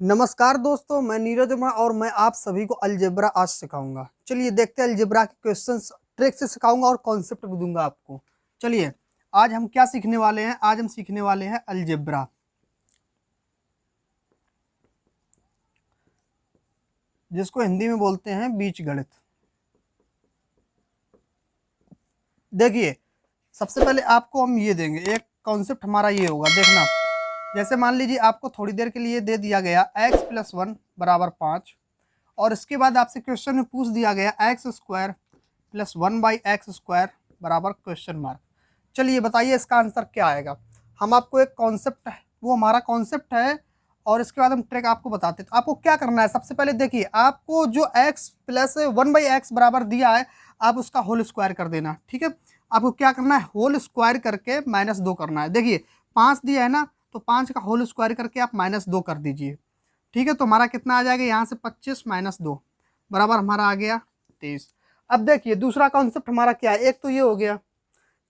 नमस्कार दोस्तों, मैं नीरज वर्मा और मैं आप सभी को अलजेब्रा आज सिखाऊंगा। चलिए देखते हैं अलजेब्रा के क्वेश्चंस ट्रिक से सिखाऊंगा और कॉन्सेप्ट भी दूंगा आपको। चलिए आज हम क्या सीखने वाले हैं। आज हम सीखने वाले हैं अलजेब्रा, जिसको हिंदी में बोलते हैं बीजगणित। देखिए सबसे पहले आपको हम ये देंगे, एक कॉन्सेप्ट हमारा ये होगा, देखना। जैसे मान लीजिए आपको थोड़ी देर के लिए दे दिया गया x+1 बराबर 5 और इसके बाद आपसे क्वेश्चन में पूछ दिया गया x² + 1/x² बराबर क्वेश्चन मार्क। चलिए बताइए इसका आंसर क्या आएगा। हम आपको एक कॉन्सेप्ट है, वो हमारा कॉन्सेप्ट है, और इसके बाद हम ट्रिक आपको बताते हैं। तो आपको क्या करना है, सबसे पहले देखिए आपको जो x + 1/x बराबर दिया है आप उसका होल स्क्वायर कर देना। ठीक है, आपको क्या करना है, होल स्क्वायर करके -2 करना है। देखिए 5 दिया है ना, तो 5 का होल स्क्वायर करके आप -2 कर दीजिए। ठीक है, तो हमारा कितना आ जाएगा, यहाँ से 25 - 2 बराबर हमारा आ गया 23। अब देखिए दूसरा कॉन्सेप्ट हमारा क्या है, एक तो ये हो गया।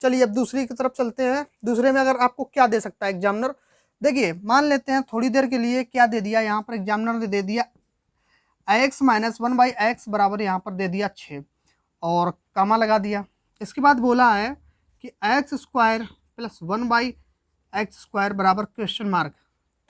चलिए अब दूसरी की तरफ चलते हैं। दूसरे में अगर आपको क्या दे सकता है एग्जामिनर, देखिए मान लेते हैं थोड़ी देर के लिए क्या दे दिया, यहाँ पर एग्जामिनर ने दे दिया x - 1/x बराबर यहाँ पर दे दिया 6 और कामा लगा दिया। इसके बाद बोला है कि x² + 1/x² बराबर क्वेश्चन मार्क।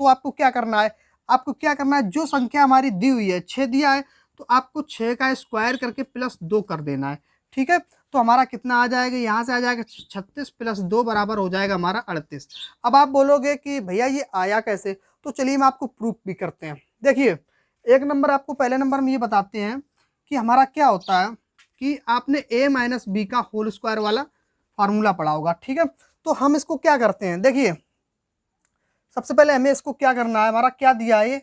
तो आपको क्या करना है, आपको क्या करना है, जो संख्या हमारी दी हुई है 6 दिया है, तो आपको 6 का स्क्वायर करके +2 कर देना है। ठीक है, तो हमारा कितना आ जाएगा, यहाँ से आ जाएगा 36 + 2 बराबर हो जाएगा हमारा 38। अब आप बोलोगे कि भैया ये आया कैसे, तो चलिए हम आपको प्रूफ भी करते हैं। देखिए एक नंबर आपको पहले नंबर में ये बताते हैं कि हमारा क्या होता है कि आपने a - b का होल स्क्वायर वाला फार्मूला पढ़ा होगा। ठीक है, तो हम इसको क्या करते हैं, देखिए सबसे पहले हमें इसको क्या करना है, हमारा क्या दिया है,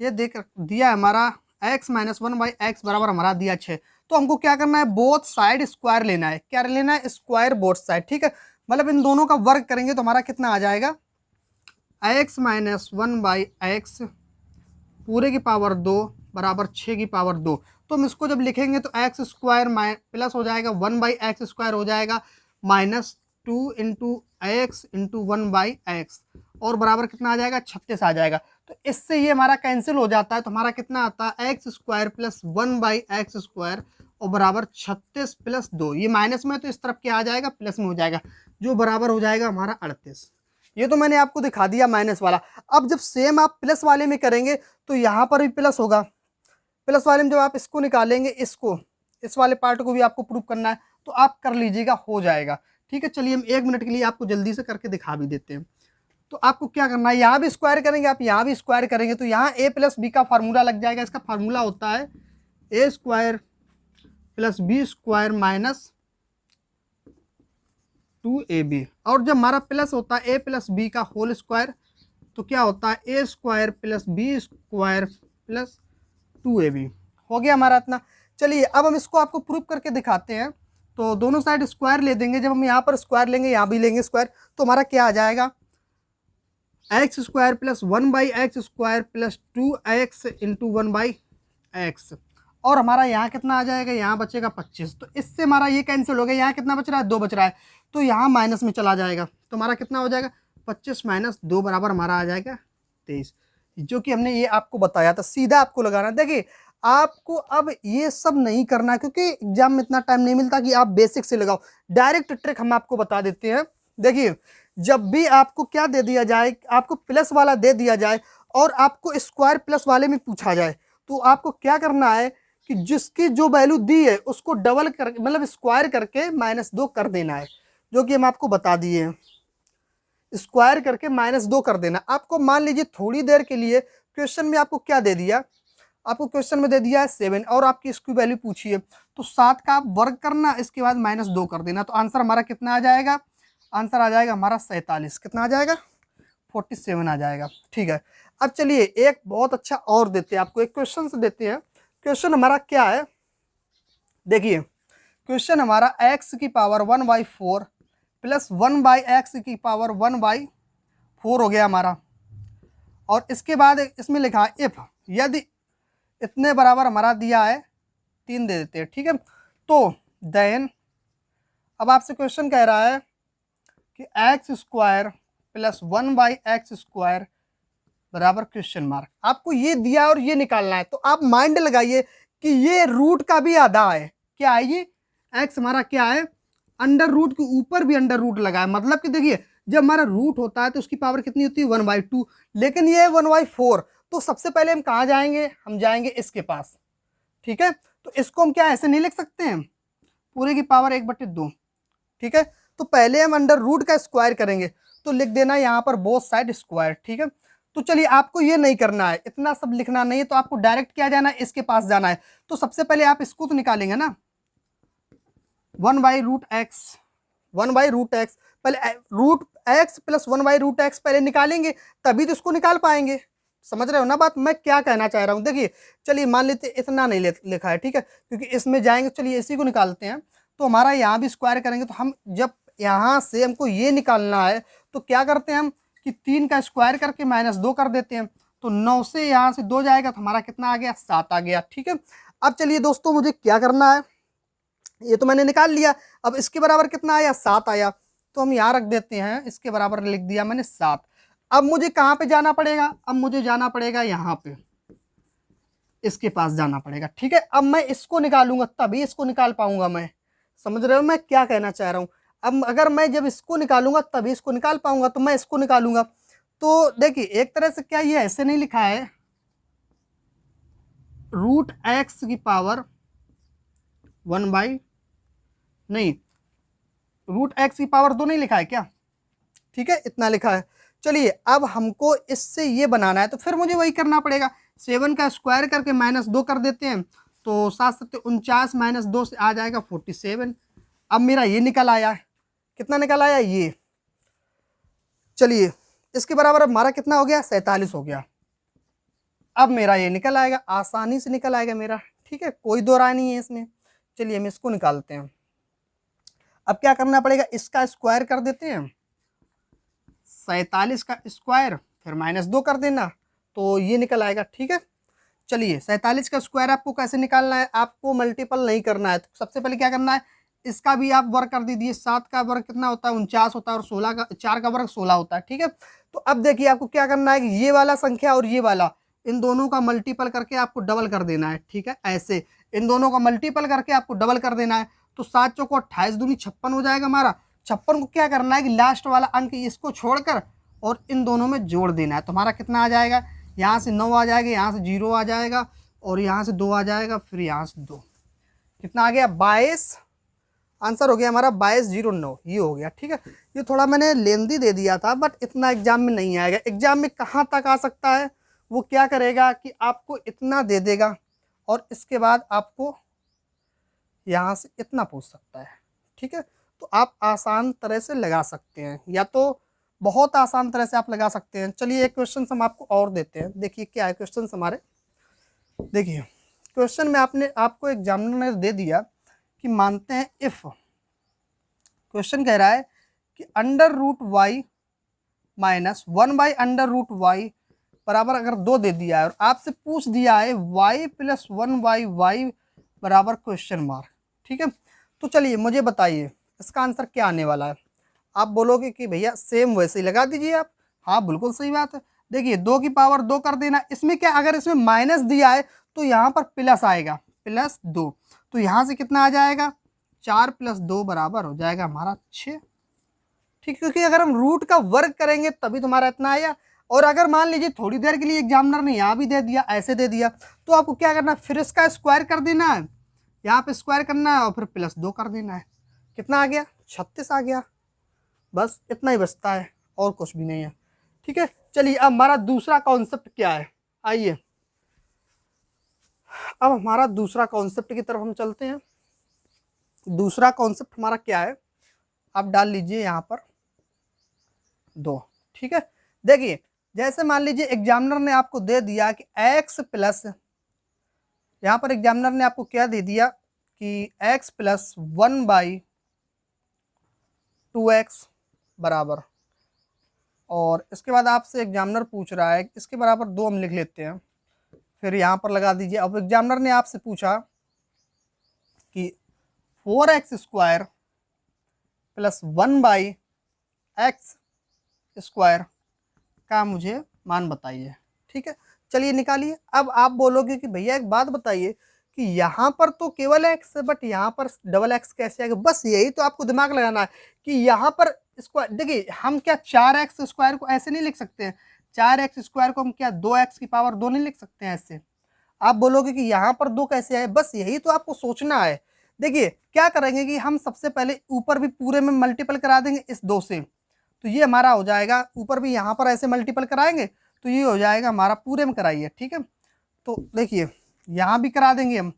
ये देख दिया है हमारा x - 1/x बराबर हमारा दिया 6। तो हमको क्या करना है, बोथ साइड स्क्वायर लेना है। क्या लेना है, स्क्वायर बोथ साइड। ठीक है, मतलब इन दोनों का वर्क करेंगे तो हमारा कितना आ जाएगा, x - 1/x पूरे की पावर 2 बराबर 6 की पावर 2। तो हम इसको जब लिखेंगे तो x² प्लस हो जाएगा 1/x² हो जाएगा -2 × x × 1/x और बराबर कितना आ जाएगा, 36 आ जाएगा। तो इससे ये हमारा कैंसिल हो जाता है, तो हमारा कितना आता है x² + 1/x² और बराबर 36 + 2। ये माइनस में तो इस तरफ क्या आ जाएगा, प्लस में हो जाएगा, जो बराबर हो जाएगा हमारा 38। ये तो मैंने आपको दिखा दिया माइनस वाला। अब जब सेम आप प्लस वाले में करेंगे तो यहाँ पर भी प्लस होगा। प्लस वाले में जब आप इसको निकालेंगे, इसको इस वाले पार्ट को भी आपको प्रूव करना है, तो आप कर लीजिएगा, हो जाएगा। ठीक है, चलिए हम 1 मिनट के लिए आपको जल्दी से करके दिखा भी देते हैं। तो आपको क्या करना है, यहाँ भी स्क्वायर करेंगे, आप यहाँ भी स्क्वायर करेंगे, तो यहाँ a + b का फार्मूला लग जाएगा। इसका फार्मूला होता है a² + b² -2ab। और जब हमारा प्लस होता है a + b का होल स्क्वायर, तो क्या होता है a² + b² + 2ab। हो गया हमारा इतना। चलिए अब हम इसको आपको प्रूफ करके दिखाते हैं। तो दोनों साइड स्क्वायर ले देंगे, जब हम यहाँ पर स्क्वायर लेंगे यहाँ भी लेंगे स्क्वायर, तो हमारा क्या आ जाएगा, x² + 1/x² + 2x × 1/x और हमारा यहाँ कितना आ जाएगा, यहाँ बचेगा 25। तो इससे हमारा ये कैंसिल हो गया, यहाँ कितना बच रहा है, 2 बच रहा है, तो यहाँ माइनस में चला जाएगा, तो हमारा कितना हो जाएगा, 25 - 2 बराबर हमारा आ जाएगा 23, जो कि हमने ये आपको बताया था। सीधा आपको लगाना। देखिए आपको अब ये सब नहीं करना, क्योंकि एग्जाम में इतना टाइम नहीं मिलता कि आप बेसिक से लगाओ। डायरेक्ट ट्रिक हम आपको बता देते हैं। देखिए जब भी आपको क्या दे दिया जाए, आपको प्लस वाला दे दिया जाए और आपको स्क्वायर प्लस वाले में पूछा जाए, तो आपको क्या करना है कि जिसकी जो वैल्यू दी है उसको डबल कर, मतलब स्क्वायर करके -2 कर देना है, जो कि हम आपको बता दिए हैं। स्क्वायर करके -2 कर देना। आपको मान लीजिए थोड़ी देर के लिए क्वेश्चन में आपको क्या दे दिया, आपको क्वेश्चन में दे दिया है 7 और आपकी इसकी वैल्यू पूछी है, तो 7 का आप वर्ग करना, इसके बाद -2 कर देना, तो आंसर हमारा कितना आ जाएगा, आंसर आ जाएगा हमारा 47। कितना आ जाएगा, 47 आ जाएगा। ठीक है, अब चलिए एक बहुत अच्छा और देते हैं आपको, एक क्वेश्चन से देते हैं। क्वेश्चन हमारा क्या है, देखिए क्वेश्चन हमारा x⁴ + 1/x⁴ हो गया हमारा, और इसके बाद इसमें लिखा है इफ, यदि इतने बराबर हमारा दिया है 3 दे देते हैं। ठीक है, तो देन अब आपसे क्वेश्चन कह रहा है कि x² + 1/x² बराबर क्वेश्चन मार्क। आपको ये दिया और ये निकालना है, तो आप माइंड लगाइए कि ये रूट का भी आधा है। क्या है ये? एक्स हमारा क्या है? अंडर रूट के ऊपर भी अंडर रूट लगा है, मतलब कि देखिए जब हमारा रूट होता है तो उसकी पावर कितनी होती है? 1/2, लेकिन ये 1/4। तो सबसे पहले हम कहाँ जाएंगे? हम जाएंगे इसके पास, ठीक है। तो इसको हम क्या ऐसे नहीं लिख सकते हैं, पूरे की पावर 1/2, ठीक है। तो पहले हम अंडर रूट का स्क्वायर करेंगे, तो लिख देना यहाँ पर बोथ साइड स्क्वायर, ठीक है। तो चलिए आपको ये नहीं करना है, इतना सब लिखना नहीं है, तो आपको डायरेक्ट क्या जाना है? इसके पास जाना है। तो सबसे पहले आप इसको तो निकालेंगे ना, 1/√x, 1/√x, पहले √x प्लस 1/√x पहले निकालेंगे, तभी तो इसको निकाल पाएंगे। समझ रहे हो ना बात मैं क्या कहना चाह रहा हूँ? देखिए चलिए मान लेते इतना नहीं लिखा है, ठीक है, क्योंकि इसमें जाएंगे। चलिए इसी को निकालते हैं, तो हमारा यहाँ भी स्क्वायर करेंगे। तो हम जब यहाँ से हमको ये निकालना है, तो क्या करते हैं हम कि 3 का स्क्वायर करके -2 कर देते हैं। तो 9 से यहाँ से 2 जाएगा तो हमारा कितना आ गया? 7 आ गया, ठीक है। अब चलिए दोस्तों मुझे क्या करना है, ये तो मैंने निकाल लिया। अब इसके बराबर कितना आया? 7 आया। तो हम यहाँ रख देते हैं, इसके बराबर लिख दिया मैंने 7। अब मुझे कहाँ पे जाना पड़ेगा? अब मुझे जाना पड़ेगा यहाँ पे, इसके पास जाना पड़ेगा, ठीक है। अब मैं इसको निकालूंगा तभी इसको निकाल पाऊंगा मैं। समझ रहे हो मैं क्या कहना चाह रहा हूँ? अब अगर मैं जब इसको निकालूंगा तभी इसको निकाल पाऊंगा, तो मैं इसको निकालूंगा। तो देखिए एक तरह से क्या ये ऐसे नहीं लिखा है, √x की पावर 1 नहीं, √x की पावर 2 नहीं लिखा है क्या? ठीक है, इतना लिखा है। चलिए अब हमको इससे ये बनाना है, तो फिर मुझे वही करना पड़ेगा। 7 का स्क्वायर करके -2 कर देते हैं, तो 7 7 49 -2 से आ जाएगा 47। अब मेरा ये निकल आया, कितना निकल आया? ये। चलिए इसके बराबर अब हमारा कितना हो गया? 47 हो गया। अब मेरा ये निकल आएगा, आसानी से निकल आएगा मेरा, ठीक है, कोई दो राय नहीं है इसमें। चलिए हम इसको निकालते हैं। अब क्या करना पड़ेगा? इसका स्क्वायर कर देते हैं, 47 का स्क्वायर फिर -2 कर देना, तो ये निकल आएगा, ठीक है। चलिए 47 का स्क्वायर आपको कैसे निकालना है? आपको मल्टीपल नहीं करना है, तो सबसे पहले क्या करना है? इसका भी आप वर्ग कर दीजिए। 7 का वर्ग कितना होता है? 49 होता है, और 16 का 4 का वर्ग 16 होता है, ठीक है। तो अब देखिए आपको क्या करना है कि ये वाला संख्या और ये वाला, इन दोनों का मल्टीपल करके आपको डबल कर देना है, ठीक है। ऐसे इन दोनों का मल्टीपल करके आपको डबल कर देना है। तो 7 चौको 28 दूनी 56 हो जाएगा हमारा। 56 को क्या करना है कि लास्ट वाला अंक इसको छोड़कर और इन दोनों में जोड़ देना है। तो हमारा कितना आ जाएगा? यहाँ से 9 आ जाएगा, यहाँ से 0 आ जाएगा, और यहाँ से 2 आ जाएगा, फिर यहाँ से 2। कितना आ गया? 22। आंसर हो गया हमारा 2209, ये हो गया, ठीक है। ये थोड़ा मैंने लेंदी दे दिया था, बट इतना एग्जाम में नहीं आएगा। एग्जाम में कहाँ तक आ सकता है? वो क्या करेगा कि आपको इतना दे देगा, और इसके बाद आपको यहाँ से इतना पूछ सकता है, ठीक है। तो आप आसान तरह से लगा सकते हैं, या तो बहुत आसान तरह से आप लगा सकते हैं। चलिए एक क्वेश्चन हम आपको और देते हैं, देखिए क्या है क्वेश्चन हमारे। देखिए क्वेश्चन में आपको एग्जामिनर ने दे दिया कि मानते हैं इफ, क्वेश्चन कह रहा है कि √y - 1/√y बराबर अगर 2 दे दिया है, और आपसे पूछ दिया है y + 1/y बराबर क्वेश्चन मार्क, ठीक है। तो चलिए मुझे बताइए इसका आंसर क्या आने वाला है। आप बोलोगे कि भैया सेम वैसे ही लगा दीजिए आप। हाँ बिल्कुल सही बात है। देखिए 2 की पावर 2 कर देना, इसमें क्या, अगर इसमें माइनस दिया है तो यहाँ पर प्लस आएगा, +2। तो यहाँ से कितना आ जाएगा? 4 + 2 बराबर हो जाएगा हमारा 6, ठीक, क्योंकि अगर हम रूट का वर्ग करेंगे तभी तुम्हारा इतना आया। और अगर मान लीजिए थोड़ी देर के लिए एग्जामिनर ने यहाँ भी दे दिया, ऐसे दे दिया, तो आपको क्या करना है? फिर इसका स्क्वायर कर देना है, यहाँ पे स्क्वायर करना है, और फिर +2 कर देना है। कितना आ गया? 36 आ गया। बस इतना ही बचता है, और कुछ भी नहीं है, ठीक है। चलिए अब हमारा दूसरा कॉन्सेप्ट क्या है, आइए अब हमारा दूसरा कॉन्सेप्ट की तरफ हम चलते हैं। दूसरा कॉन्सेप्ट हमारा क्या है? आप डाल लीजिए यहाँ पर 2, ठीक है। देखिए जैसे मान लीजिए एग्जामिनर ने आपको दे दिया कि x प्लस, यहाँ पर एग्जामिनर ने आपको क्या दे दिया कि x + 1/2x बराबर, और इसके बाद आपसे एग्जामिनर पूछ रहा है इसके बराबर 2 हम लिख लेते हैं, फिर यहाँ पर लगा दीजिए। अब एग्जामिनर ने आपसे पूछा कि 4x² + 1/x² का मुझे मान बताइए। ठीक है, चलिए निकालिए। अब आप बोलोगे कि भैया एक बात बताइए कि यहाँ पर तो केवल एक्स है बट यहाँ पर डबल एक्स कैसे आएगा। बस यही तो आपको दिमाग लगाना है कि यहाँ पर स्क्वायर, देखिए हम क्या 4x स्क्वायर को ऐसे नहीं लिख सकते हैं। 4x स्क्वायर को हम क्या 2x की पावर 2 नहीं लिख सकते हैं ऐसे। आप बोलोगे कि यहाँ पर 2 कैसे आए, बस यही तो आपको सोचना है। देखिए क्या करेंगे कि हम सबसे पहले ऊपर भी पूरे में मल्टीपल करा देंगे इस 2 से, तो ये हमारा हो जाएगा। ऊपर भी यहाँ पर ऐसे मल्टीपल कराएंगे तो ये हो जाएगा हमारा, पूरे में कराइए। ठीक है, तो देखिए यहाँ भी करा देंगे हम,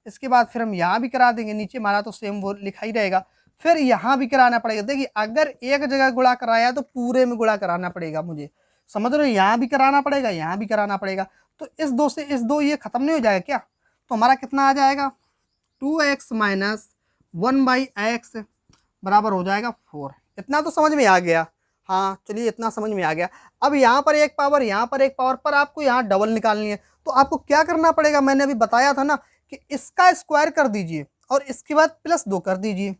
इसके बाद फिर हम यहाँ भी करा देंगे, नीचे हमारा तो सेम वो लिखा ही रहेगा। फिर यहाँ भी कराना पड़ेगा। देखिए अगर एक जगह गुणा कराया तो पूरे में गुणा कराना पड़ेगा मुझे, समझ रहे हो। यहाँ भी कराना पड़ेगा, यहाँ भी कराना पड़ेगा। तो इस 2 से इस 2 ये खत्म नहीं हो जाएगा क्या, तो हमारा कितना आ जाएगा 2x माइनस 1/x बराबर हो जाएगा 4। इतना तो समझ में आ गया। हाँ चलिए इतना समझ में आ गया। अब यहाँ पर एक पावर, यहाँ पर एक पावर, पर आपको यहाँ डबल निकालनी है। तो आपको क्या करना पड़ेगा, मैंने अभी बताया था ना कि इसका स्क्वायर कर दीजिए और इसके बाद +2 कर दीजिए।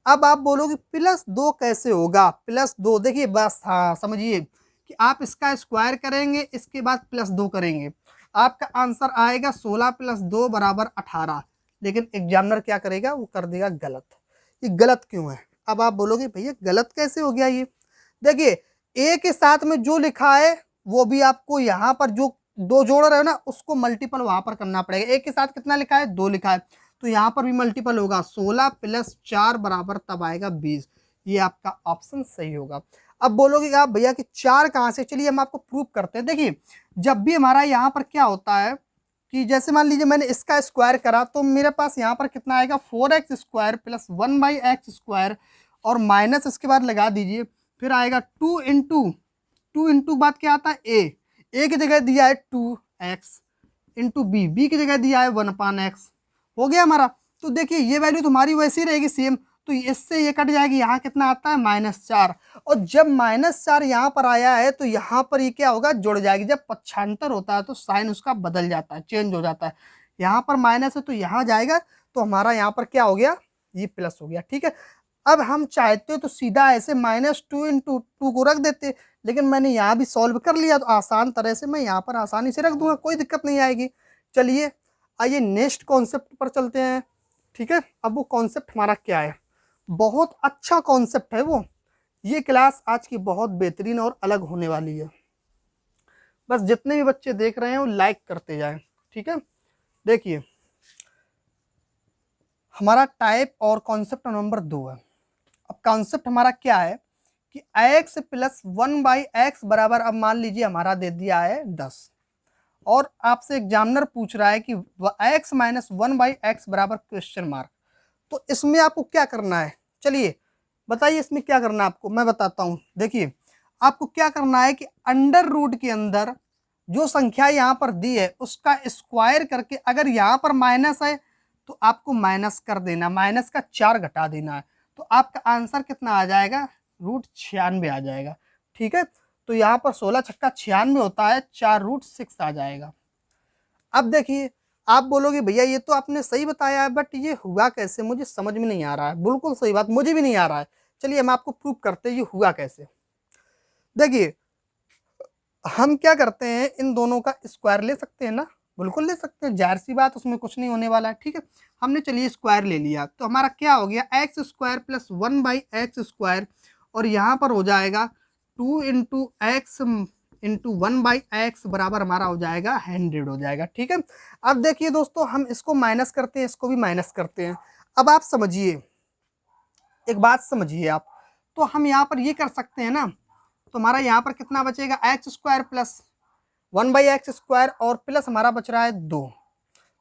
अब आप बोलोगे +2 कैसे होगा, +2 देखिए बस, हाँ समझिए कि आप इसका स्क्वायर करेंगे, इसके बाद +2 करेंगे, आपका आंसर आएगा 16 + 2 = 18। लेकिन एग्जामिनर क्या करेगा, वो कर देगा गलत। ये गलत क्यों है। अब आप बोलोगे भैया गलत कैसे हो गया ये। देखिए ए के साथ में जो लिखा है वो भी आपको यहाँ पर जो 2 जोड़ रहे हो ना उसको मल्टीपल वहां पर करना पड़ेगा। ए के साथ कितना लिखा है, 2 लिखा है, तो यहाँ पर भी मल्टीपल होगा। 16 + 4 बराबर तब आएगा 20। ये आपका ऑप्शन सही होगा। अब बोलोगे आप भैया कि 4 कहाँ से, चलिए हम आपको प्रूव करते हैं। देखिए जब भी हमारा यहाँ पर क्या होता है कि जैसे मान लीजिए मैंने इसका स्क्वायर करा तो मेरे पास यहाँ पर कितना आएगा 4x स्क्वायर + 1/x स्क्वायर और माइनस इसके बाद लगा दीजिए, फिर आएगा 2 बाद क्या आता है ए की जगह दिया है 2x इंटू बी की जगह दिया है 1/x, हो गया हमारा। तो देखिए ये वैल्यू तुम्हारी वैसी रहेगी सेम, तो इससे ये कट जाएगी, यहाँ कितना आता है -4। और जब -4 यहाँ पर आया है तो यहाँ पर ये क्या होगा, जुड़ जाएगी। जब पक्षांतर होता है तो साइन उसका बदल जाता है, चेंज हो जाता है। यहाँ पर माइनस है तो यहाँ जाएगा, तो हमारा यहाँ पर क्या हो गया, ये प्लस हो गया। ठीक है, अब हम चाहते हो तो सीधा ऐसे -2 × 2 को रख देते, लेकिन मैंने यहाँ भी सॉल्व कर लिया तो आसान तरह से मैं यहाँ पर आसानी से रख दूंगा, कोई दिक्कत नहीं आएगी। चलिए आइए नेक्स्ट कॉन्सेप्ट पर चलते हैं। ठीक है, अब वो कॉन्सेप्ट हमारा क्या है, बहुत अच्छा कॉन्सेप्ट है वो। ये क्लास आज की बहुत बेहतरीन और अलग होने वाली है। बस जितने भी बच्चे देख रहे हैं वो लाइक करते जाएं। ठीक है, देखिए हमारा टाइप और कॉन्सेप्ट नंबर 2 है। अब कॉन्सेप्ट हमारा क्या है कि x + 1/x बराबर, अब मान लीजिए हमारा दे दिया है 10 और आपसे एग्जामिनर पूछ रहा है कि x - 1/x बराबर क्वेश्चन मार्क। तो इसमें आपको क्या करना है, चलिए बताइए इसमें क्या करना है आपको, मैं बताता हूँ। देखिए आपको क्या करना है कि अंडर रूट के अंदर जो संख्या यहाँ पर दी है उसका स्क्वायर करके, अगर यहाँ पर माइनस है तो आपको माइनस कर देना, माइनस का 4 घटा देना है, तो आपका आंसर कितना आ जाएगा, √96 आ जाएगा। ठीक है, तो यहाँ पर 16 छक्का 96 होता है, 4√6 आ जाएगा। अब देखिए आप बोलोगे भैया ये तो आपने सही बताया है बट ये हुआ कैसे, मुझे समझ में नहीं आ रहा है। बिल्कुल सही बात, मुझे भी नहीं आ रहा है। चलिए हम आपको प्रूव करते हैं ये हुआ कैसे। देखिए हम क्या करते हैं, इन दोनों का स्क्वायर ले सकते हैं ना, बिल्कुल ले सकते हैं, जाहिर सी बात उसमें कुछ नहीं होने वाला है। ठीक है, हमने चलिए स्क्वायर ले लिया तो हमारा क्या हो गया, x² + 1/x² और यहाँ पर हो जाएगा 2 × x × 1/x बराबर हमारा हो जाएगा 100 हो जाएगा। ठीक है, अब देखिए दोस्तों हम इसको माइनस करते हैं, इसको भी माइनस करते हैं। अब आप समझिए, एक बात समझिए आप, तो हम यहाँ पर ये कर सकते हैं ना, तो हमारा यहाँ पर कितना बचेगा, x² + 1/x² और प्लस हमारा बच रहा है 2।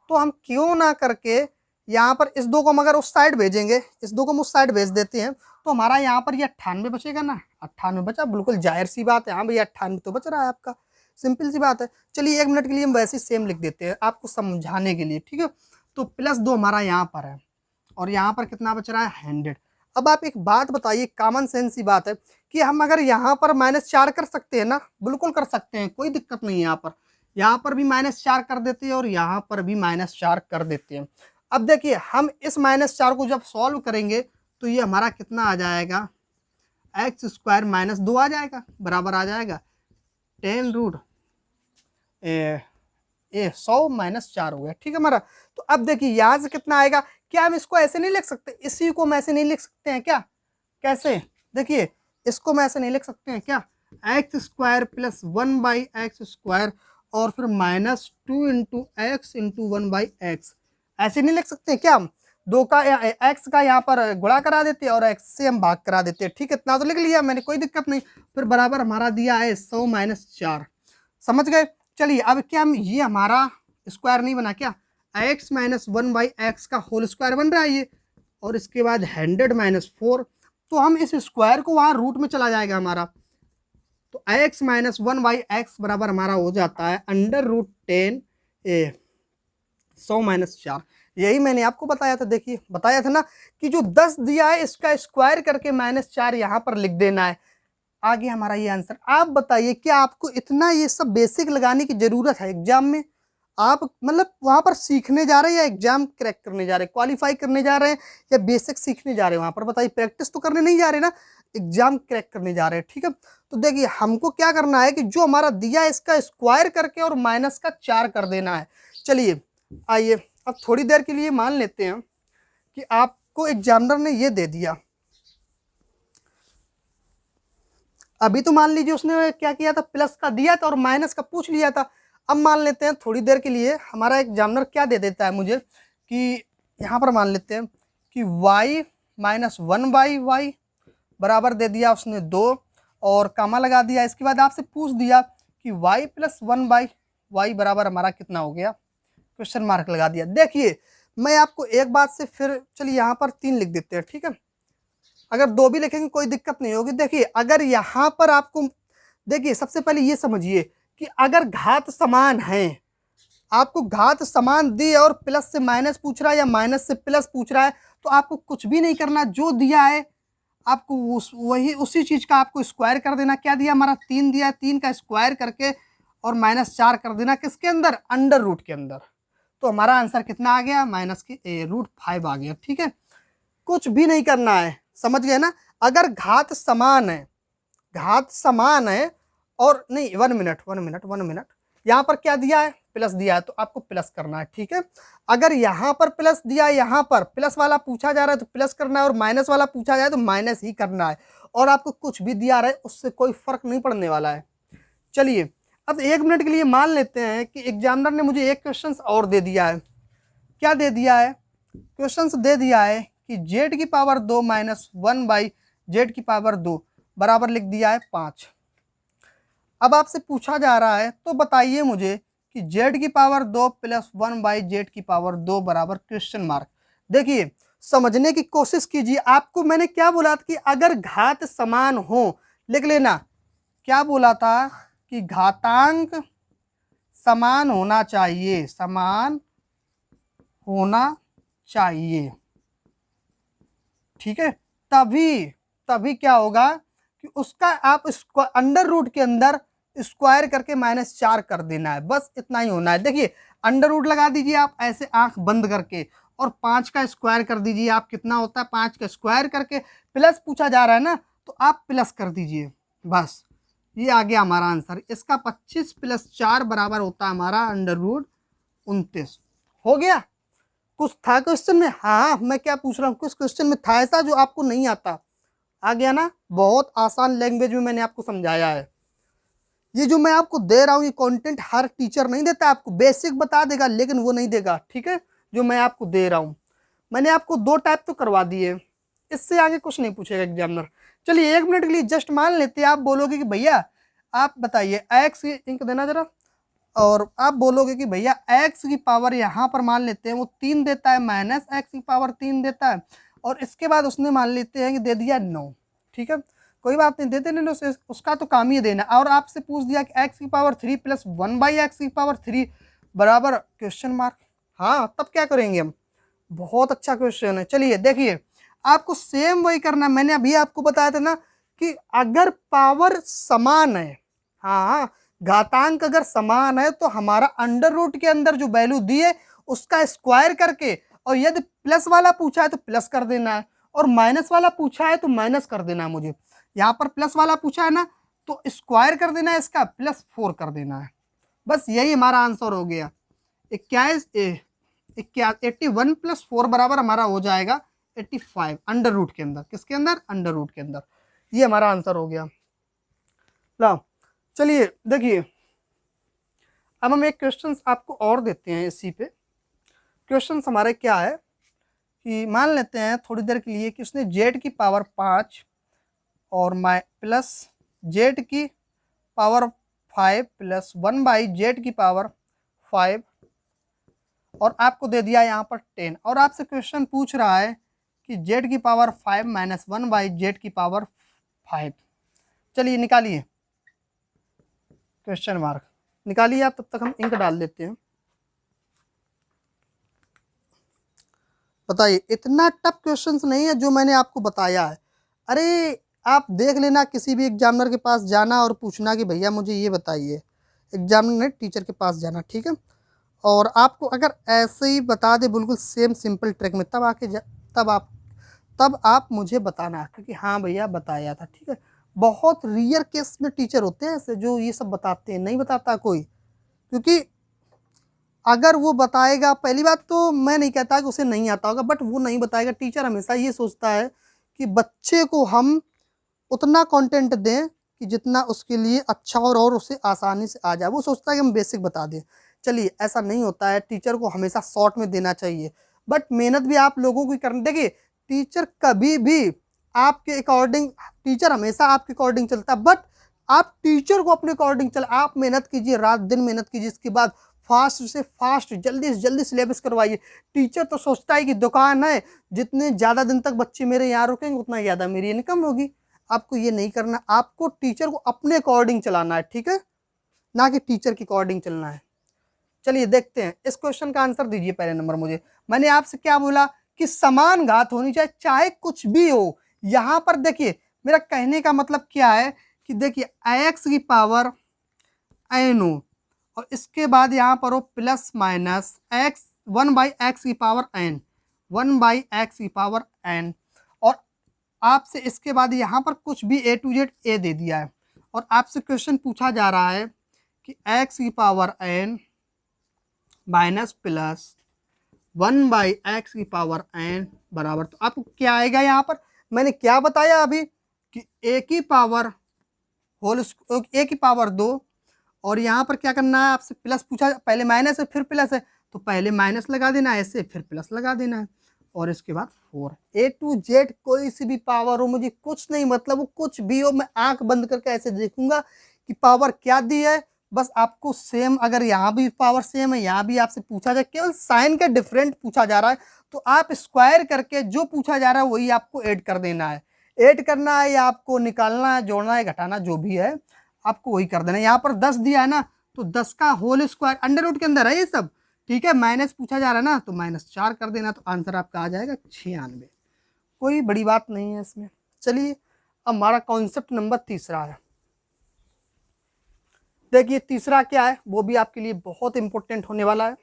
तो हम क्यों ना करके यहाँ पर इस 2 को मगर उस साइड भेजेंगे, इस 2 को हम उस साइड भेज देते हैं, तो हमारा यहाँ पर ये 98 बचेगा ना, 98 बचा, बिल्कुल जाहिर सी बात है। हाँ भैया 98 तो बच रहा है आपका, सिंपल सी बात है। चलिए 1 मिनट के लिए हम वैसे ही सेम लिख देते हैं आपको समझाने के लिए। ठीक है, तो +2 हमारा यहाँ पर है और यहाँ पर कितना बच रहा है 100। अब आप एक बात बताइए, कॉमन सेंस सी बात है कि हम अगर यहाँ पर -4 कर सकते हैं ना, बिल्कुल कर सकते हैं, कोई दिक्कत नहीं है। यहाँ पर भी -4 कर देते हैं और यहाँ पर भी -4 कर देते हैं। अब देखिए हम इस -4 को जब सॉल्व करेंगे तो ये हमारा कितना आ जाएगा, x² - 2 आ जाएगा, बराबर आ जाएगा 10 रूट 100 माइनस 4 हो गया, ठीक है हमारा। तो अब देखिए यहाँ से कितना आएगा, क्या हम इसको ऐसे नहीं लिख सकते, इसी को हम ऐसे नहीं लिख सकते हैं क्या, कैसे, देखिए इसको मैं ऐसे नहीं लिख सकते हैं क्या, एक्स स्क्वायर प्लस 1/x² और फिर -2 इंटू एक्स इंटू 1/x, ऐसे नहीं लिख सकते हैं क्या हम, दो का एक्स का यहाँ पर गुणा करा देते हैं और एक्स से हम भाग करा देते हैं, ठीक है, इतना तो लिख लिया मैंने, कोई दिक्कत नहीं। फिर बराबर हमारा दिया है 100 माइनस 4, समझ गए। चलिए अब क्या हम, ये हमारा स्क्वायर नहीं बना क्या, x माइनस 1/x का होल स्क्वायर बन रहा है ये, और इसके बाद 100 माइनस 4, तो हम इस स्क्वायर को वहाँ रूट में चला जाएगा हमारा, तो x माइनस 1/x बराबर हमारा हो जाता है √10 100 माइनस 4। यही मैंने आपको बताया था, देखिए बताया था ना कि जो 10 दिया है इसका स्क्वायर करके -4 यहाँ पर लिख देना है, आगे हमारा ये आंसर। आप बताइए क्या आपको इतना ये सब बेसिक लगाने की जरूरत है एग्जाम में, आप मतलब वहां पर सीखने जा रहे हैं या एग्जाम क्रैक करने जा रहे हैं, क्वालिफाई करने जा रहे हैं या बेसिक सीखने जा रहे हैं, वहां पर बताइए, प्रैक्टिस तो करने नहीं जा रहे ना, एग्जाम क्रैक करने जा रहे हैं, ठीक है। तो देखिए हमको क्या करना है कि जो हमारा दिया है इसका स्क्वायर करके और माइनस का 4 कर देना है। चलिए आइए अब थोड़ी देर के लिए मान लेते हैं कि आपको एग्जामिनर ने ये दे दिया, अभी तो मान लीजिए उसने क्या किया था, प्लस का दिया था और माइनस का पूछ लिया था। अब मान लेते हैं थोड़ी देर के लिए हमारा एग्जामिनर क्या दे देता है मुझे कि यहाँ पर मान लेते हैं कि y माइनस 1/y बराबर दे दिया उसने 2 और कामा लगा दिया, इसके बाद आपसे पूछ दिया कि y प्लस 1/y बराबर हमारा कितना हो गया, क्वेश्चन मार्क लगा दिया। देखिए मैं आपको एक बात से फिर, चलिए यहाँ पर 3 लिख देते हैं, ठीक है, अगर 2 भी लिखेंगे कोई दिक्कत नहीं होगी। देखिए अगर यहाँ पर आपको, देखिए सबसे पहले ये समझिए कि अगर घात समान है, आपको घात समान दी और प्लस से माइनस पूछ रहा है या माइनस से प्लस पूछ रहा है, तो आपको कुछ भी नहीं करना, जो दिया है आपको वही उसी चीज का आपको स्क्वायर कर देना। क्या दिया हमारा 3 दिया है, 3 का स्क्वायर करके और -4 कर देना, किसके अंदर, अंडर रूट के अंदर। तो हमारा आंसर कितना आ गया, -√5 आ गया, ठीक है, कुछ भी नहीं करना है, समझ गए ना। अगर घात समान है, घात समान है और नहीं, 1 मिनट, यहाँ पर क्या दिया है, प्लस दिया है, तो आपको प्लस करना है, ठीक है। अगर यहाँ पर प्लस दिया है, यहाँ पर प्लस वाला पूछा जा रहा है तो प्लस करना है, और माइनस वाला पूछा जाए तो माइनस ही करना है, और आपको कुछ भी दिया रहा है उससे कोई फर्क नहीं पड़ने वाला है। चलिए अब 1 मिनट के लिए मान लेते हैं कि एग्जामिनर ने मुझे एक क्वेश्चन और दे दिया है। क्या दे दिया है, क्वेश्चन दे दिया है कि z की पावर 2 माइनस 1/z की पावर 2 बराबर लिख दिया है 5। अब आपसे पूछा जा रहा है तो बताइए मुझे कि z की पावर 2 प्लस 1/z की पावर 2 बराबर क्वेश्चन मार्क। देखिए समझने की कोशिश कीजिए, आपको मैंने क्या बोला था कि अगर घात समान हो, लिख लेना, क्या बोला था कि घातांक समान होना चाहिए, समान होना चाहिए, ठीक है, तभी क्या होगा कि उसका आप अंडर रूट के अंदर स्क्वायर करके -4 कर देना है, बस इतना ही होना है। देखिए अंडर रूट लगा दीजिए आप ऐसे आंख बंद करके और 5 का स्क्वायर कर दीजिए, आप कितना होता है 5 का स्क्वायर करके, प्लस पूछा जा रहा है ना तो आप प्लस कर दीजिए, बस ये आ गया हमारा आंसर। इसका 25 + 4 बराबर होता है हमारा √29। हो गया, कुछ था क्वेश्चन में, हाँ मैं क्या पूछ रहा हूँ, कुछ क्वेश्चन में था ऐसा जो आपको नहीं आता, आ गया ना, बहुत आसान लैंग्वेज में मैंने आपको समझाया है। ये जो मैं आपको दे रहा हूँ ये कंटेंट हर टीचर नहीं देता, आपको बेसिक बता देगा लेकिन वो नहीं देगा, ठीक है, जो मैं आपको दे रहा हूँ। मैंने आपको 2 टाइप तो करवा दिए, इससे आगे कुछ नहीं पूछेगा एग्जामिनर। चलिए 1 मिनट के लिए जस्ट मान लेते हैं, आप बोलोगे कि भैया आप बताइए x की इंक देना जरा, और आप बोलोगे कि भैया x की पावर यहाँ पर मान लेते हैं वो 3 देता है, -x की पावर 3 देता है, और इसके बाद उसने मान लेते हैं कि दे दिया 9, ठीक है, कोई बात नहीं, दे देने उसे, उसका तो काम ही देना। और आपसे पूछ दिया कि x की पावर 3 प्लस 1/x की पावर 3 बराबर क्वेश्चन मार्क, हाँ तब क्या करेंगे हम, बहुत अच्छा क्वेश्चन है। चलिए देखिए आपको सेम वही करना, मैंने अभी आपको बताया था ना कि अगर पावर समान है, हाँ घातांक अगर समान है तो हमारा अंडर रूट के अंदर जो वैल्यू दी है उसका स्क्वायर करके, और यदि प्लस वाला पूछा है तो प्लस कर देना है और माइनस वाला पूछा है तो माइनस कर देना है। मुझे यहाँ पर प्लस वाला पूछा है ना तो स्क्वायर कर देना है इसका, +4 कर देना है। बस यही हमारा आंसर हो गया। 81 + 4 बराबर हमारा हो जाएगा 85 अंडर रूट के अंदर। किसके अंदर? अंडर रूट के अंदर। ये हमारा आंसर हो गया। लो चलिए देखिए, अब हम एक क्वेश्चन आपको और देते हैं इसी पे। क्वेश्चन हमारे क्या है कि मान लेते हैं थोड़ी देर के लिए कि उसने z की पावर 5 और प्लस z की पावर 5 + 1/z की पावर 5 और आपको दे दिया यहाँ पर 10 और आपसे क्वेश्चन पूछ रहा है कि z की पावर 5 - 1/z की पावर 5। चलिए निकालिए क्वेश्चन मार्क, निकालिए आप, तब तक हम इंक डाल देते हैं। बताइए, इतना टफ क्वेश्चंस नहीं है जो मैंने आपको बताया है। अरे आप देख लेना, किसी भी एग्जामिनर के पास जाना और पूछना कि भैया मुझे ये बताइए, एग्जामिनर टीचर के पास जाना, ठीक है। और आपको अगर ऐसे ही बता दे बिल्कुल सेम सिंपल ट्रिक में, तब आप मुझे बताना क्योंकि हाँ भैया बताया था, ठीक है। बहुत रियर केस में टीचर होते हैं ऐसे जो ये सब बताते हैं, नहीं बताता कोई, क्योंकि अगर वो बताएगा, पहली बात तो मैं नहीं कहता कि उसे नहीं आता होगा, बट वो नहीं बताएगा। टीचर हमेशा ये सोचता है कि बच्चे को हम उतना कंटेंट दें कि जितना उसके लिए अच्छा और उसे आसानी से आ जाए। वो सोचता है कि हम बेसिक बता दें। चलिए ऐसा नहीं होता है, टीचर को हमेशा शॉर्ट में देना चाहिए, बट मेहनत भी आप लोगों की करनी। देखिए टीचर कभी भी आपके अकॉर्डिंग, टीचर हमेशा आपके अकॉर्डिंग चलता है, बट आप टीचर को अपने अकॉर्डिंग चल, आप मेहनत कीजिए, रात दिन मेहनत कीजिए, इसके बाद फास्ट से फास्ट जल्दी से जल्दी सिलेबस करवाइए। टीचर तो सोचता है कि दुकान है, जितने ज़्यादा दिन तक बच्चे मेरे यहाँ रुकेंगे उतना ज़्यादा मेरी इनकम होगी। आपको ये नहीं करना, आपको टीचर को अपने अकॉर्डिंग चलाना है, ठीक है, ना कि टीचर के अकॉर्डिंग चलना है। चलिए देखते हैं, इस क्वेश्चन का आंसर दीजिए पहले नंबर मुझे। मैंने आपसे क्या बोला कि समान घात होनी चाहिए, चाहे कुछ भी हो। यहाँ पर देखिए मेरा कहने का मतलब क्या है कि देखिए x की पावर n हो और इसके बाद यहाँ पर हो प्लस माइनस x 1/x की पावर n, 1/x की पावर n, और आपसे इसके बाद यहाँ पर कुछ भी a to z a दे दिया है और आपसे क्वेश्चन पूछा जा रहा है कि x की power n minus plus 1/x की पावर n बराबर, तो आपको क्या आएगा यहाँ पर? मैंने क्या बताया अभी कि a की पावर होल, a की पावर 2 और यहाँ पर क्या करना है आपसे, प्लस पूछा, पहले माइनस है फिर प्लस है, तो पहले माइनस लगा देना है ऐसे, फिर प्लस लगा देना है और इसके बाद 4। ए टू जेड कोई सी भी पावर हो, मुझे कुछ नहीं मतलब, वो कुछ भी हो, मैं आंख बंद करके ऐसे देखूंगा कि पावर क्या दी है। बस आपको सेम, अगर यहाँ भी पावर सेम है, यहाँ भी आपसे पूछा जाए, केवल साइन का डिफरेंट पूछा जा रहा है, तो आप स्क्वायर करके जो पूछा जा रहा है वही आपको ऐड कर देना है। ऐड करना है या आपको निकालना है, जोड़ना है, घटाना, जो भी है आपको वही कर देना है। यहाँ पर 10 दिया है ना, तो 10 का होल स्क्वायर अंडर रूट के अंदर है ये सब, ठीक है। माइनस पूछा जा रहा है ना, तो -4 कर देना, तो आंसर आपका आ जाएगा 96। कोई बड़ी बात नहीं है इसमें। चलिए अब हमारा कॉन्सेप्ट नंबर तीसरा है। देखिए तीसरा क्या है, वो भी आपके लिए बहुत इंपॉर्टेंट होने वाला है।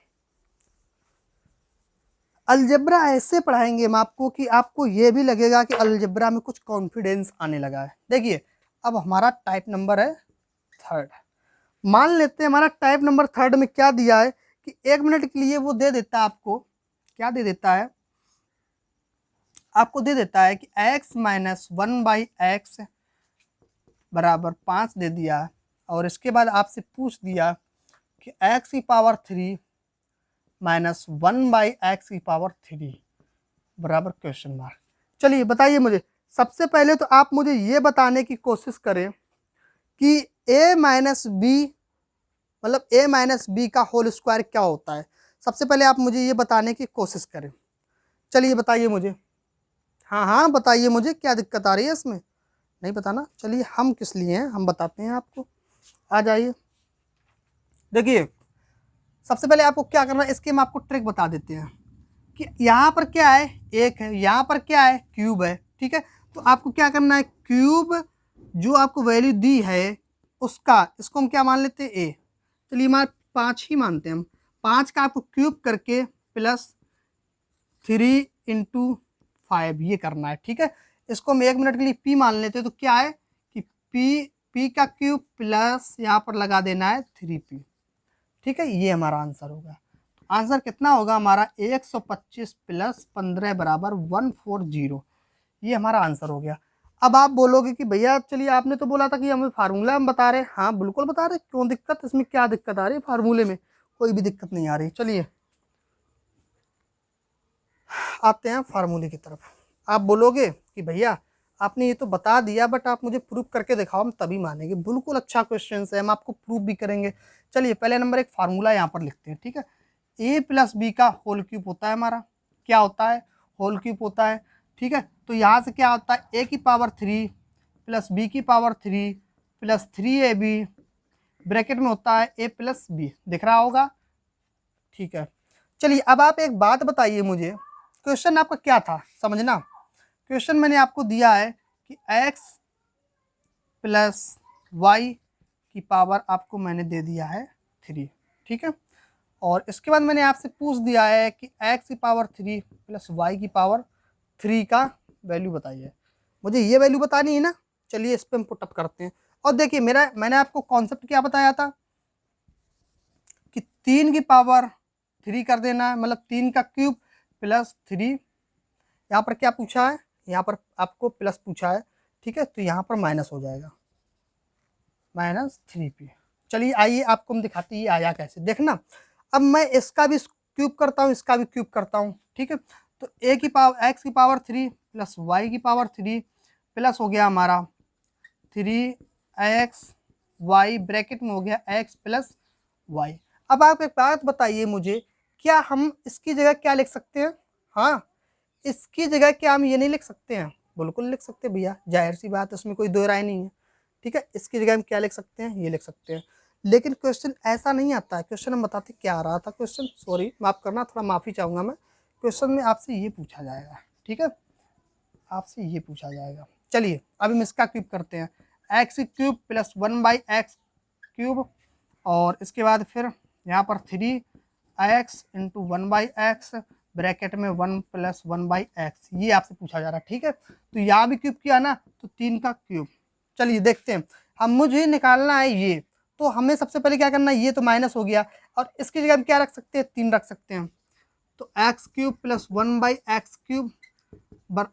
अलजेब्रा ऐसे पढ़ाएंगे हम आपको कि आपको ये भी लगेगा कि अलजेब्रा में कुछ कॉन्फिडेंस आने लगा है। देखिए अब हमारा टाइप नंबर है थर्ड। मान लेते हैं हमारा टाइप नंबर थर्ड में क्या दिया है कि 1 मिनट के लिए वो दे देता है आपको, क्या दे देता है, आपको दे देता है कि x - 1/x बराबर 5 दे दिया और इसके बाद आपसे पूछ दिया कि x की पावर 3 माइनस 1/x की पावर 3 बराबर क्वेश्चन मार्क। चलिए बताइए मुझे, सबसे पहले तो आप मुझे ये बताने की कोशिश करें कि a माइनस बी मतलब a - b का होल स्क्वायर क्या होता है। सबसे पहले आप मुझे ये बताने की कोशिश करें। चलिए बताइए मुझे, हाँ हाँ बताइए मुझे, क्या दिक्कत आ रही है इसमें? नहीं बताना, चलिए हम किस लिए हैं, हम बताते हैं आपको। आ जाइए, देखिए सबसे पहले आपको क्या करना है, इसके हम आपको ट्रिक बता देते हैं कि यहाँ पर क्या है, 1 है, यहाँ पर क्या है, क्यूब है, ठीक है। तो आपको क्या करना है, क्यूब जो आपको वैल्यू दी है उसका, इसको हम क्या मान लेते हैं, a। चलिए हमारे 5 ही मानते हैं हम, 5 का आपको क्यूब करके प्लस 3 × 5 ये करना है, ठीक है। इसको हम 1 मिनट के लिए p मान लेते हैं, तो क्या है कि p पी का क्यूब प्लस यहाँ पर लगा देना है 3p। ठीक है, ये हमारा आंसर होगा। आंसर कितना होगा हमारा 125 प्लस 15 बराबर 140। ये हमारा आंसर हो गया। अब आप बोलोगे कि भैया चलिए आपने तो बोला था कि हमें फार्मूला हम बता रहे हैं। हाँ बिल्कुल बता रहे, क्यों दिक्कत, इसमें क्या दिक्कत आ रही है? फार्मूले में कोई भी दिक्कत नहीं आ रही। चलिए आते हैं फार्मूले की तरफ। आप बोलोगे कि भैया आपने ये तो बता दिया बट आप मुझे प्रूफ करके दिखाओ, हम तभी मानेंगे। बिल्कुल अच्छा क्वेश्चन है, हम आपको प्रूफ भी करेंगे। चलिए पहले नंबर एक फार्मूला यहाँ पर लिखते हैं। ठीक है, a प्लस बी का होल क्यूब होता है हमारा, क्या होता है? होल क्यूब होता है। ठीक है, तो यहाँ से क्या होता है? a की पावर 3 प्लस b की पावर 3 प्लस 3ab ब्रैकेट में होता है a प्लस बी, दिख रहा होगा। ठीक है, चलिए अब आप एक बात बताइए मुझे, क्वेश्चन आपका क्या था समझना। क्वेश्चन मैंने आपको दिया है कि x प्लस वाई की पावर आपको मैंने दे दिया है 3। ठीक है, और इसके बाद मैंने आपसे पूछ दिया है कि x की पावर 3 प्लस वाई की पावर 3 का वैल्यू बताइए। मुझे ये वैल्यू बतानी है ना। चलिए इस पर हम पुटअप करते हैं। और देखिए मैंने आपको कॉन्सेप्ट क्या बताया था कि 3 की पावर 3 कर देना है, मतलब 3 का क्यूब प्लस 3। यहाँ पर क्या पूछा है? यहाँ पर आपको प्लस पूछा है। ठीक है, तो यहाँ पर माइनस हो जाएगा, -3p। चलिए आइए आपको हम दिखाते हैं ये आया कैसे, देखना। अब मैं इसका भी क्यूब करता हूँ, इसका भी क्यूब करता हूँ। ठीक है, तो x की पावर 3 प्लस y की पावर 3 प्लस हो गया हमारा 3x y ब्रैकेट में हो गया x प्लस y। अब आप एक बात बताइए मुझे, क्या हम इसकी जगह क्या लिख सकते हैं? हाँ, इसकी जगह क्या हम ये नहीं लिख सकते हैं? बिल्कुल लिख सकते हैं भैया, जाहिर सी बात है, उसमें कोई दो राय नहीं है। ठीक है, इसकी जगह हम क्या लिख सकते हैं? ये लिख सकते हैं। लेकिन क्वेश्चन ऐसा नहीं आता है। क्वेश्चन हम बताते क्या आ रहा था क्वेश्चन, सॉरी माफ़ करना, थोड़ा माफ़ी चाहूँगा मैं। क्वेश्चन में आपसे ये पूछा जाएगा। ठीक है, आपसे ये पूछा जाएगा। चलिए अब हम इसका क्यूब करते हैं, x cube plus 1/x cube, और इसके बाद फिर यहाँ पर 3x इंटू 1/x ब्रैकेट में 1 प्लस 1/x, ये आपसे पूछा जा रहा है। ठीक है, तो यहाँ भी क्यूब किया ना, तो 3 का क्यूब। चलिए देखते हैं, हम मुझे निकालना है ये, तो हमें सबसे पहले क्या करना है? ये तो माइनस हो गया, और इसकी जगह हम क्या रख सकते हैं? 3 रख सकते हैं। तो x cube plus 1/x cube,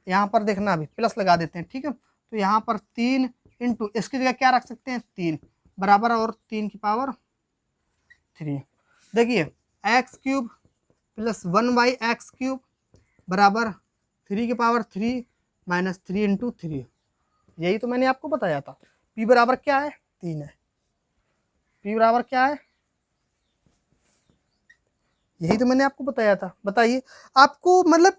यहाँ पर देखना अभी प्लस लगा देते हैं। ठीक है, तो यहाँ पर 3 इंटू इसकी जगह क्या रख सकते हैं? 3 बराबर, और 3 की पावर 3। देखिए x cube plus 1/x cube बराबर 3 की पावर 3 माइनस 3 इंटू 3। यही तो मैंने आपको बताया था। p बराबर क्या है? 3 है। p बराबर क्या है? यही तो मैंने आपको बताया था। बताइए, आपको मतलब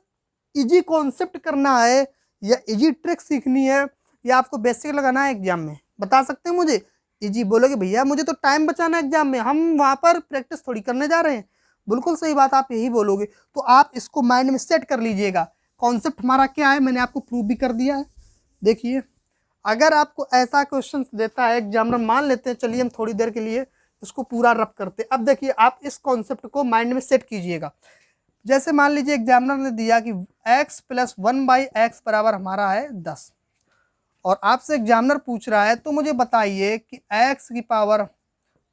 इजी कॉन्सेप्ट करना है या इजी ट्रिक सीखनी है या आपको बेसिक लगाना है एग्जाम में? बता सकते हैं मुझे? इजी बोलोगे भैया मुझे तो टाइम बचाना है एग्जाम में, हम वहाँ पर प्रैक्टिस थोड़ी करने जा रहे हैं। बिल्कुल सही बात, आप यही बोलोगे। तो आप इसको माइंड में सेट कर लीजिएगा। कॉन्सेप्ट हमारा क्या है, मैंने आपको प्रूव भी कर दिया है। देखिए अगर आपको ऐसा क्वेश्चन देता है एग्जामिनर, मान लेते हैं, चलिए हम थोड़ी देर के लिए इसको पूरा रब करते हैं। अब देखिए आप इस कॉन्सेप्ट को माइंड में सेट कीजिएगा। जैसे मान लीजिए एग्जामिनर ने दिया कि x प्लस 1/x बराबर हमारा है 10, और आपसे एग्जामिनर पूछ रहा है तो मुझे बताइए कि x की पावर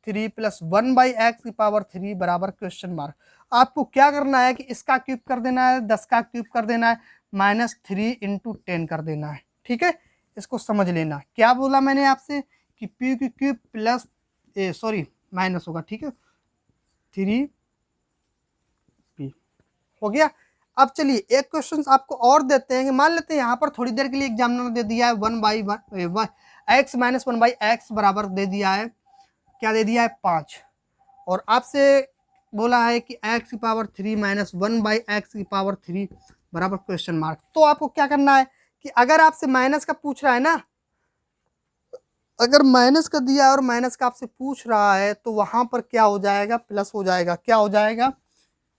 3 प्लस 1/x की पावर 3 बराबर क्वेश्चन मार्क। आपको क्या करना है कि इसका क्यूब कर देना है, 10 का क्यूब कर देना है, -3 इंटू 10 कर देना है। ठीक है, इसको समझ लेना। क्या बोला मैंने आपसे कि p की क्यूब प्लस सॉरी माइनस होगा। ठीक है, 3p हो गया। अब चलिए एक क्वेश्चन आपको और देते हैं कि मान लेते हैं यहाँ पर थोड़ी देर के लिए एग्जामिनर ने दे दिया है 1/x माइनस 1/x बराबर दे दिया है, क्या दे दिया है? 5, और आपसे बोला है कि x की पावर 3 माइनस 1/x की पावर 3 बराबर क्वेश्चन मार्क। तो आपको क्या करना है कि अगर आपसे माइनस का पूछ रहा है ना, अगर माइनस का दिया और माइनस का आपसे पूछ रहा है तो वहां पर क्या हो जाएगा? प्लस हो जाएगा। क्या हो जाएगा?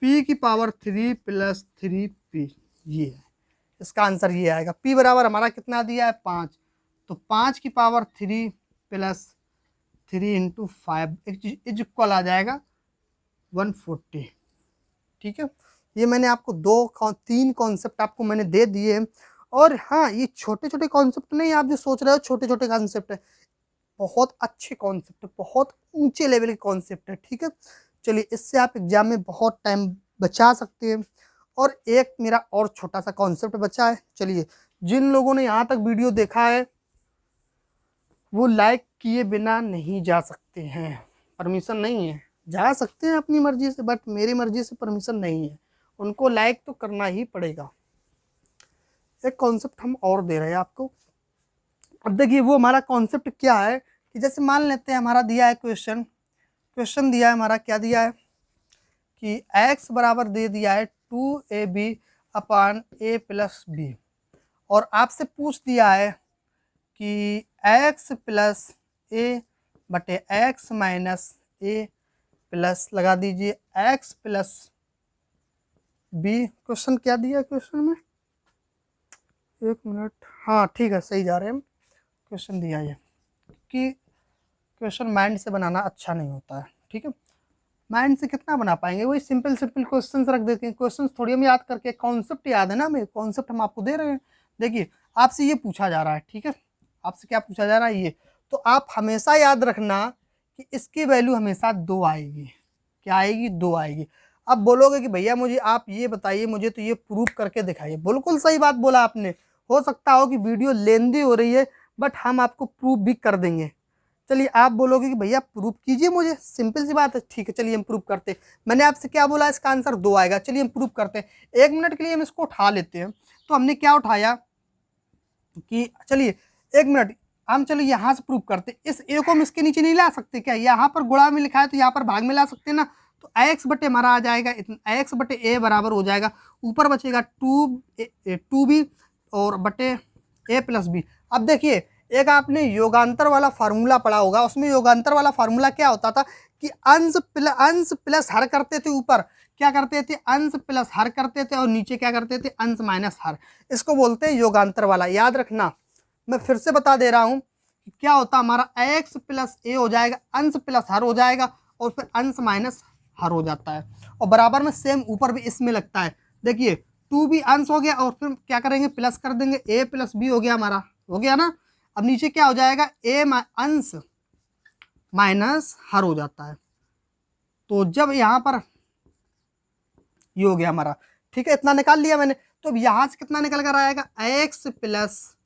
p की पावर 3 प्लस 3p, ये है इसका आंसर, ये आएगा। p बराबर हमारा कितना दिया है? 5, तो 5 की power 3 plus 3 into 5 is equal आ जाएगा 140। ठीक है, ये मैंने आपको 3 कॉन्सेप्ट आपको मैंने दे दिए। और हाँ, ये छोटे छोटे कॉन्सेप्ट नहीं, आप जो सोच रहे हो छोटे छोटे कॉन्सेप्ट है, बहुत अच्छे कॉन्सेप्ट, बहुत ऊंचे लेवल के कॉन्सेप्ट है, ठीक है। चलिए इससे आप एग्जाम में बहुत टाइम बचा सकते हैं। और एक मेरा और छोटा सा कॉन्सेप्ट बचा है। चलिए जिन लोगों ने यहाँ तक वीडियो देखा है वो लाइक किए बिना नहीं जा सकते हैं, परमिशन नहीं है। जा सकते हैं अपनी मर्जी से, बट मेरी मर्जी से परमिशन नहीं है, उनको लाइक तो करना ही पड़ेगा। एक कॉन्सेप्ट हम और दे रहे हैं आपको। अब देखिए वो हमारा कॉन्सेप्ट क्या है कि जैसे मान लेते हैं हमारा दिया है क्वेश्चन दिया है हमारा, क्या दिया है कि x बराबर दे दिया है 2ab upon a plus B, और आपसे पूछ दिया है कि x प्लस ए बटे x माइनस ए प्लस लगा दीजिए x प्लस बी। क्वेश्चन क्या दिया है क्वेश्चन में, एक मिनट, हाँ ठीक है सही जा रहे हैं हम। क्वेश्चन दिया है कि क्वेश्चन माइंड से बनाना अच्छा नहीं होता है, ठीक है। माइंड से कितना बना पाएंगे, वही सिंपल क्वेश्चंस रख देते हैं। क्वेश्चंस थोड़ी हम याद करके, कॉन्सेप्ट याद है ना हमें, कॉन्सेप्ट हम आपको दे रहे हैं। देखिए आपसे ये पूछा जा रहा है, ठीक है, आपसे क्या पूछा जा रहा है ये, तो आप हमेशा याद रखना कि इसकी वैल्यू हमेशा 2 आएगी। क्या आएगी, 2 आएगी। अब बोलोगे कि भैया मुझे आप ये बताइए, मुझे तो ये प्रूफ करके दिखाइए। बिल्कुल सही बात बोला आपने। हो सकता हो कि वीडियो लेंदी हो रही है, बट हम आपको प्रूफ भी कर देंगे। चलिए आप बोलोगे कि भैया प्रूफ कीजिए मुझे, सिंपल सी बात है, ठीक है चलिए हम प्रूफ करते हैं। मैंने आपसे क्या बोला, इसका आंसर 2 आएगा, चलिए हम प्रूफ करते हैं। 1 मिनट के लिए हम इसको उठा लेते हैं। तो हमने क्या उठाया कि चलिए 1 मिनट, हम चलो यहाँ से प्रूफ करते हैं। इस ए को हम इसके नीचे नहीं ला सकते क्या, यहाँ पर गुणा में लिखा है तो यहाँ पर भाग में ला सकते हैं ना। तो x बटे हमारा आ जाएगा इतना, x बटे ए बराबर हो जाएगा, ऊपर बचेगा 2b और बटे a प्लस बी। अब देखिए एक आपने योगांतर वाला फार्मूला पढ़ा होगा, उसमें योगांतर वाला फार्मूला क्या होता था कि अंश प्लस हर करते थे, ऊपर क्या करते थे, अंश प्लस हर करते थे, और नीचे क्या करते थे, अंश माइनस हर। इसको बोलते हैं योगांतर वाला, याद रखना। मैं फिर से बता दे रहा हूं कि क्या होता हमारा, x प्लस ए हो जाएगा, अंश प्लस हर हो जाएगा, और फिर अंश माइनस हर हो जाता है, और बराबर में सेम ऊपर भी इसमें लगता है। देखिए 2b अंश हो गया, और फिर क्या करेंगे, प्लस कर देंगे, a प्लस बी हो गया हमारा, हो गया ना। अब नीचे क्या हो जाएगा, अंश माइनस हर हो जाता है। तो जब यहाँ पर ये हो गया हमारा, ठीक है, इतना निकाल लिया मैंने। तो अब यहाँ से कितना निकल कर आएगा, x प्लस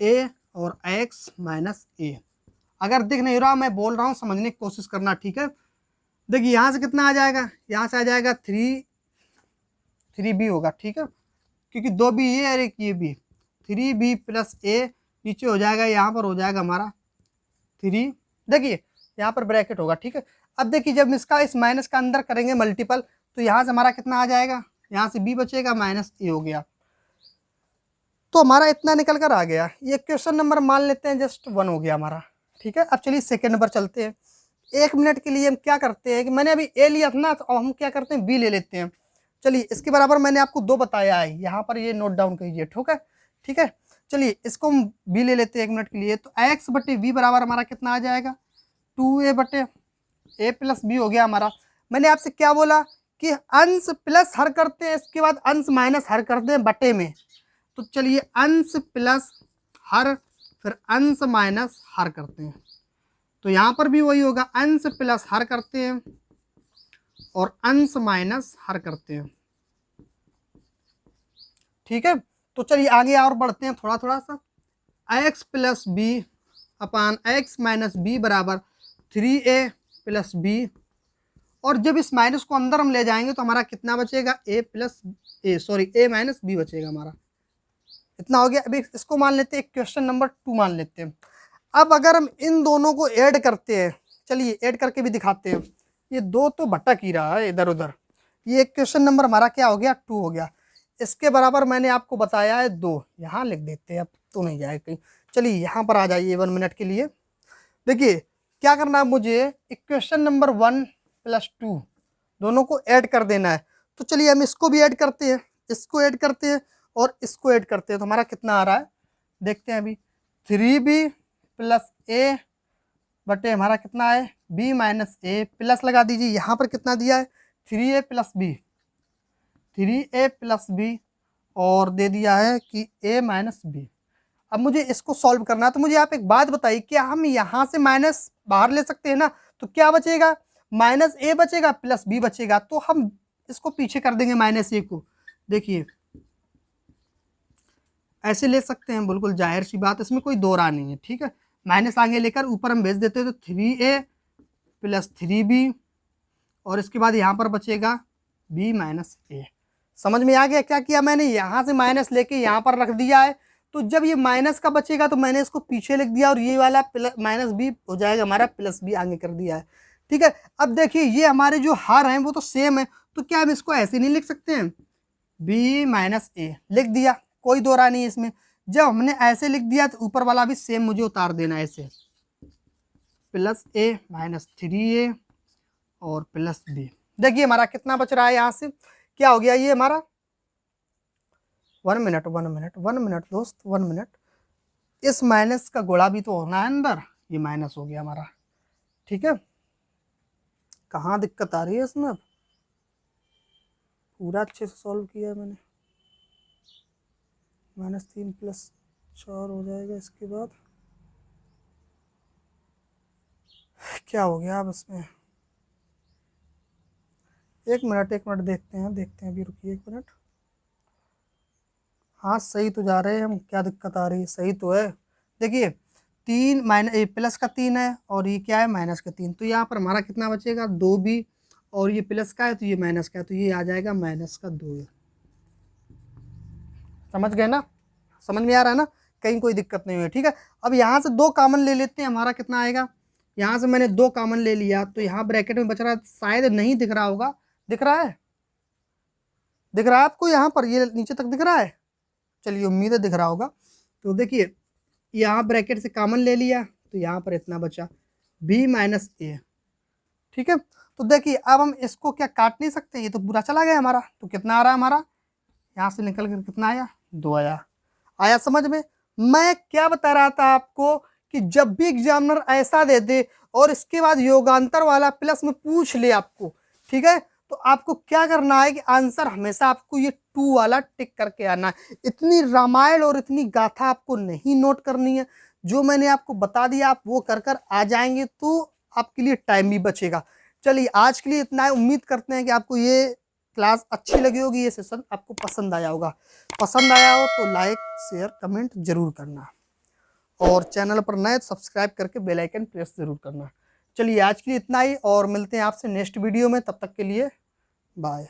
ए और x माइनस ए। अगर दिख नहीं रहा, मैं बोल रहा हूँ, समझने की कोशिश करना, ठीक है। देखिए यहाँ से कितना आ जाएगा, यहाँ से आ जाएगा 3b होगा, ठीक है, क्योंकि 2b ये और एक ये भी, 3b प्लस ए, नीचे हो जाएगा, यहाँ पर हो जाएगा हमारा 3, देखिए यहाँ पर ब्रैकेट होगा, ठीक है। अब देखिए जब इसका इस माइनस का अंदर करेंगे मल्टीपल, तो यहाँ से हमारा कितना आ जाएगा, यहाँ से b बचेगा, माइनस ए हो गया। तो हमारा इतना निकल कर आ गया। ये क्वेश्चन नंबर मान लेते हैं जस्ट 1 हो गया हमारा, ठीक है। अब चलिए सेकेंड नंबर चलते हैं। 1 मिनट के लिए हम क्या करते हैं कि मैंने अभी ए लिया था ना, तो हम क्या करते हैं, बी ले लेते हैं। चलिए इसके बराबर मैंने आपको 2 बताया है, यहाँ पर ये नोट डाउन कीजिए, ठीक है, ठीक है। चलिए इसको हम बी ले लेते हैं 1 मिनट के लिए। तो x बटे बी बराबर हमारा कितना आ जाएगा, 2a बटे ए प्लस बी हो गया हमारा। मैंने आपसे क्या बोला कि अंश प्लस हर करते हैं, इसके बाद अंश माइनस हर करते हैं बटे में। तो चलिए अंश प्लस हर फिर अंश माइनस हर करते हैं, तो यहाँ पर भी वही होगा, अंश प्लस हर करते हैं और अंश माइनस हर करते हैं, ठीक है। तो चलिए आगे और बढ़ते हैं थोड़ा थोड़ा सा। x प्लस बी अपान एक्स माइनस बी बराबर 3a प्लस बी, और जब इस माइनस को अंदर हम ले जाएंगे तो हमारा कितना बचेगा, a माइनस बी बचेगा हमारा, इतना हो गया। अभी इसको मान लेते हैं क्वेश्चन नंबर 2 मान लेते हैं। अब अगर हम इन दोनों को ऐड करते हैं, चलिए ऐड करके भी दिखाते हैं। ये 2 तो भटक ही रहा है इधर उधर। ये क्वेश्चन नंबर हमारा क्या हो गया, 2 हो गया। इसके बराबर मैंने आपको बताया है 2, यहाँ लिख देते हैं, अब तो नहीं जाएगा कहीं। चलिए यहाँ पर आ जाइए 1 मिनट के लिए। देखिए क्या करना है, मुझे इक्वेशन नंबर 1 प्लस 2 दोनों को ऐड कर देना है। तो चलिए हम इसको भी ऐड करते हैं, इसको ऐड करते हैं और इसको ऐड करते हैं, तो हमारा कितना आ रहा है देखते हैं अभी। 3b प्लस ए बटे हमारा कितना है, b माइनस ए, प्लस लगा दीजिए, यहाँ पर कितना दिया है 3a प्लस बी, और दे दिया है कि a माइनस बी। अब मुझे इसको सॉल्व करना है, तो मुझे आप एक बात बताइए, क्या हम यहाँ से माइनस बाहर ले सकते हैं ना? तो क्या बचेगा? माइनस ए बचेगा प्लस बी बचेगा, तो हम इसको पीछे कर देंगे माइनस ए को। देखिए ऐसे ले सकते हैं, बिल्कुल जाहिर सी बात, इसमें कोई दो राह नहीं है। ठीक है, माइनस आगे लेकर ऊपर हम भेज देते हैं, तो 3a प्लस 3b, और इसके बाद यहाँ पर बचेगा b माइनस ए। समझ में आ गया क्या किया मैंने? यहाँ से माइनस लेके यहाँ पर रख दिया है, तो जब ये माइनस का बचेगा तो मैंने इसको पीछे लिख दिया, और ये वाला प्लस माइनस बी हो जाएगा हमारा, प्लस बी आगे कर दिया है। ठीक है, अब देखिए ये हमारे जो हार हैं वो तो सेम है, तो क्या हम इसको ऐसे नहीं लिख सकते हैं? b माइनस ए लिख दिया, कोई दो राह नहीं है इसमें। जब हमने ऐसे लिख दिया तो ऊपर वाला भी सेम मुझे उतार देना है ऐसे, प्लस ए माइनस 3a और प्लस बी। देखिए हमारा कितना बच रहा है, यहाँ से क्या हो गया ये हमारा, 1 मिनट 1 मिनट 1 मिनट दोस्त 1 मिनट, इस माइनस का गुणा भी तो होना है अंदर, ये माइनस हो गया हमारा। ठीक है, कहाँ दिक्कत आ रही है इसमें? अब पूरा अच्छे से सॉल्व किया है मैंने। -3 + 4 हो जाएगा, इसके बाद क्या हो गया अब इसमें? एक मिनट देखते हैं अभी, रुकिए 1 मिनट। हाँ सही तो जा रहे हैं हम, क्या दिक्कत आ रही है? सही तो है। देखिए 3 माइनस प्लस का 3 है, और ये क्या है माइनस का 3, तो यहाँ पर हमारा कितना बचेगा? 2b, और ये प्लस का है तो ये माइनस का है, तो ये आ जाएगा माइनस का 2। समझ गए ना? समझ में आ रहा है ना? कहीं कोई दिक्कत नहीं हुई। ठीक है, अब यहाँ से 2 कॉमन ले लेते हैं, हमारा कितना आएगा? यहाँ से मैंने 2 कॉमन ले लिया, तो यहाँ ब्रैकेट में बच रहा है, शायद नहीं दिख रहा होगा, दिख रहा है? दिख रहा है आपको? यहाँ पर ये नीचे तक दिख रहा है? चलिए उम्मीद है दिख रहा होगा। तो देखिए यहाँ ब्रैकेट से कॉमन ले लिया, तो यहाँ पर इतना बचा b माइनस ए। ठीक है, तो देखिए अब हम इसको क्या काट नहीं सकते? ये तो पूरा चला गया हमारा, तो कितना आ रहा है हमारा? यहाँ से निकल कर कितना आया? 2 आया। आया समझ में? मैं क्या बता रहा था आपको कि जब भी एग्जामिनर ऐसा दे दे और इसके बाद योगांतर वाला प्लस में पूछ ले आपको, ठीक है, तो आपको क्या करना है कि आंसर हमेशा आपको ये 2 वाला टिक करके आना है। इतनी रामायण और इतनी गाथा आपको नहीं नोट करनी है, जो मैंने आपको बता दिया आप वो कर कर आ जाएंगे, तो आपके लिए टाइम भी बचेगा। चलिए आज के लिए इतना है, उम्मीद करते हैं कि आपको ये क्लास अच्छी लगी होगी, ये सेशन आपको पसंद आया होगा। पसंद आया हो तो लाइक शेयर कमेंट जरूर करना, और चैनल पर नए सब्सक्राइब करके बेल आइकन प्रेस जरूर करना। चलिए आज के लिए इतना ही, और मिलते हैं आपसे नेक्स्ट वीडियो में, तब तक के लिए बाय।